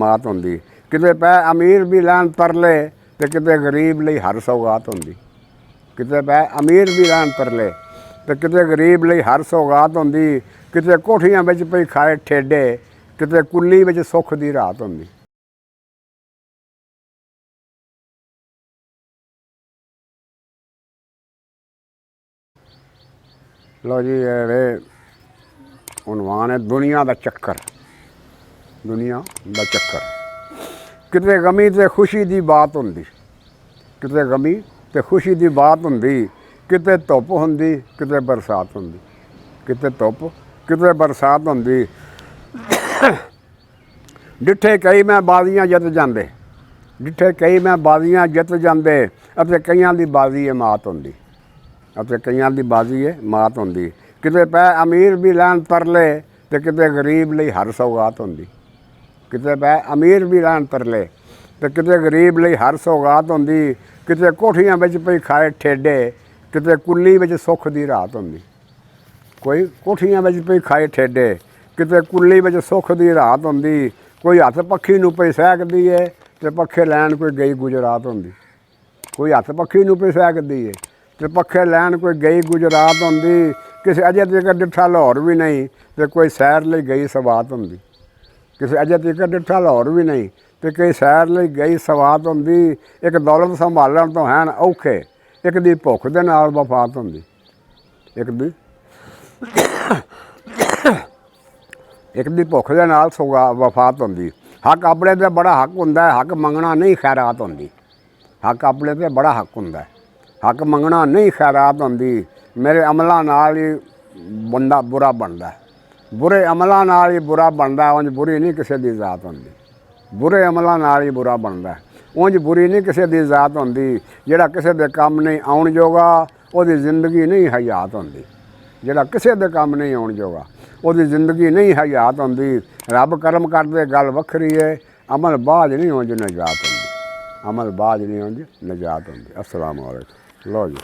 ਮਾਤ ਹੁੰਦੀ। ਕਿਤੇ ਪੈ ਅਮੀਰ ਵੀ ਲੈਣ ਤਰਲੇ ਤੇ ਕਿਤੇ ਗਰੀਬ ਲਈ ਹਰ ਸੌਗਾਤ ਹੁੰਦੀ। ਕਿਤੇ ਪੈ ਅਮੀਰ ਵੀ ਲੈਣ ਤਰਲੇ ਤੇ ਕਿਤੇ ਗਰੀਬ ਲਈ ਹਰ ਸੌਗਾਤ ਹੁੰਦੀ। ਕਿਤੇ ਕੋਠੀਆਂ ਵਿੱਚ ਪਈ ਖਾਏ ਠੇਡੇ, ਕਿਤੇ ਕੁੱਲੀ ਵਿੱਚ ਸੁੱਖ ਦੀ ਰਾਤ ਹੁੰਦੀ। ਲਓ ਜੀ, ਇਹ ਉਨਵਾਨ ਹੈ ਦੁਨੀਆ ਦਾ ਚੱਕਰ। ਦੁਨੀਆ ਦਾ ਚੱਕਰ। ਕਿਤੇ ਗਮੀ ਤੇ ਖੁਸ਼ੀ ਦੀ ਬਾਤ ਹੁੰਦੀ, ਕਿਤੇ ਗਮੀ ਤੇ ਖੁਸ਼ੀ ਦੀ ਬਾਤ ਹੁੰਦੀ। ਕਿਤੇ ਧੁੱਪ ਹੁੰਦੀ, ਕਿਤੇ ਬਰਸਾਤ ਹੁੰਦੀ। ਕਿਤੇ ਧੁੱਪ, ਕਿਤੇ ਬਰਸਾਤ ਹੁੰਦੀ। ਡਿੱਠੇ ਕਈ ਮੈਂ ਬਾਜ਼ੀਆਂ ਜਿੱਤ ਜਾਂਦੇ, ਡਿੱਠੇ ਕਈ ਮੈਂ ਬਾਜ਼ੀਆਂ ਜਿੱਤ ਜਾਂਦੇ ਅਤੇ ਕਈਆਂ ਦੀ ਬਾਜ਼ੀ ਇਹ ਮਾਤ ਹੁੰਦੀ। ਅਤੇ ਕਈਆਂ ਦੀ ਬਾਜ਼ੀ ਇਹ ਮਾਤ ਹੁੰਦੀ। ਕਿਤੇ ਪੈ ਅਮੀਰ ਵੀ ਲੈਣ ਤਰਲੇ ਤੇ ਕਿਤੇ ਗਰੀਬ ਲਈ ਹਰ ਸੌਗਾਤ ਹੁੰਦੀ। ਕਿਤੇ ਪੈ ਅਮੀਰ ਵੀ ਲੈਣ ਤਰਲੇ ਤੇ ਕਿਤੇ ਗਰੀਬ ਲਈ ਹਰ ਸੌਗਾਤ ਹੁੰਦੀ। ਕਿਤੇ ਕੋਠੀਆਂ ਵਿੱਚ ਪਈ ਖਾਏ ਠੇਡੇ, ਕਿਤੇ ਕੁੱਲੀ ਵਿੱਚ ਸੁੱਖ ਦੀ ਰਾਤ ਹੁੰਦੀ। ਕੋਈ ਕੋਠੀਆਂ ਵਿੱਚ ਪਈ ਖਾਏ ਠੇਡੇ, ਕਿਤੇ ਕੁੱਲੀ ਵਿੱਚ ਸੁੱਖ ਦੀ ਰਾਤ ਹੁੰਦੀ। ਕੋਈ ਹੱਥ ਪੱਖੀ ਨੂੰ ਪਈ ਸਹਿਕਦੀ ਏ ਤੇ ਪੱਖੇ ਲੈਣ ਕੋਈ ਗਈ ਗੁਜਰਾਤ ਹੁੰਦੀ। ਕੋਈ ਹੱਥ ਪੱਖੀ ਨੂੰ ਪਈ ਸਹਿਕਦੀ ਏ ਤੇ ਪੱਖੇ ਲੈਣ ਕੋਈ ਗਈ ਗੁਜਰਾਤ ਹੁੰਦੀ। ਕਿਸੇ ਅਜੇ ਤੱਕ ਡਿੱਠਾ ਲਾਹੌਰ ਵੀ ਨਹੀਂ ਤੇ ਕੋਈ ਸੈਰ ਲਈ ਗਈ ਸਵਾਤ ਹੁੰਦੀ। ਕਿਸੇ ਅਜੇ ਤੱਕ ਡਿੱਠਾ ਲਾਹੌਰ ਵੀ ਨਹੀਂ ਤੇ ਕੋਈ ਸੈਰ ਲਈ ਗਈ ਸਵਾਤ ਹੁੰਦੀ। ਇੱਕ ਦੌਲਤ ਸੰਭਾਲਣ ਤੋਂ ਹੈਨ ਔਖੇ, ਇੱਕ ਦੀ ਭੁੱਖ ਦੇ ਨਾਲ ਵਫਾਤ ਹੁੰਦੀ। ਇੱਕ ਦੀ ਭੁੱਖ ਦੇ ਨਾਲ ਵਫਾਤ ਹੁੰਦੀ। ਹੱਕ ਆਪਣੇ 'ਤੇ ਬੜਾ ਹੱਕ ਹੁੰਦਾ ਹੈ, ਹੱਕ ਮੰਗਣਾ ਨਹੀਂ ਖੈਰਾਤ ਹੁੰਦੀ। ਹੱਕ ਆਪਣੇ 'ਤੇ ਬੜਾ ਹੱਕ ਹੁੰਦਾ, ਹੱਕ ਮੰਗਣਾ ਨਹੀਂ ਖੈਰਾਤ ਹੁੰਦੀ। ਮੇਰੇ ਅਮਲਾਂ ਨਾਲ ਹੀ ਬੰਦਾ ਬੁਰਾ ਬਣਦਾ, ਬੁਰੇ ਅਮਲਾਂ ਨਾਲ ਹੀ ਬੁਰਾ ਬਣਦਾ। ਉਂਝ ਬੁਰੀ ਨਹੀਂ ਕਿਸੇ ਦੀ ਜ਼ਾਤ ਹੁੰਦੀ। ਬੁਰੇ ਅਮਲਾਂ ਨਾਲ ਹੀ ਬੁਰਾ ਬਣਦਾ, ਉਂਝ ਬੁਰੀ ਨਹੀਂ ਕਿਸੇ ਦੀ ਜ਼ਾਤ ਹੁੰਦੀ। ਜਿਹੜਾ ਕਿਸੇ ਦੇ ਕੰਮ ਨਹੀਂ ਆਉਣ ਜੋਗਾ ਉਹਦੀ ਜ਼ਿੰਦਗੀ ਨਹੀਂ ਹਯਾਤ ਹੁੰਦੀ। ਜਿਹੜਾ ਕਿਸੇ ਦੇ ਕੰਮ ਨਹੀਂ ਆਉਣ ਜੋਗਾ ਉਹਦੀ ਜ਼ਿੰਦਗੀ ਨਹੀਂ ਹਯਾਤ ਹੁੰਦੀ। ਰੱਬ ਕਰਮ ਕਰਦੇ ਗੱਲ ਵੱਖਰੀ ਹੈ, ਅਮਲ ਬਾਝ ਨਹੀਂ ਉਂਝ ਨਜਾਤ ਹੁੰਦੀ। ਅਮਲ ਬਾਝ ਨਹੀਂ ਉਂਝ ਨਜਾਤ ਹੁੰਦੀ। ਅਸਲਾਮ ਵਾਲੇਕੁਮ। ਲਓ ਜੀ।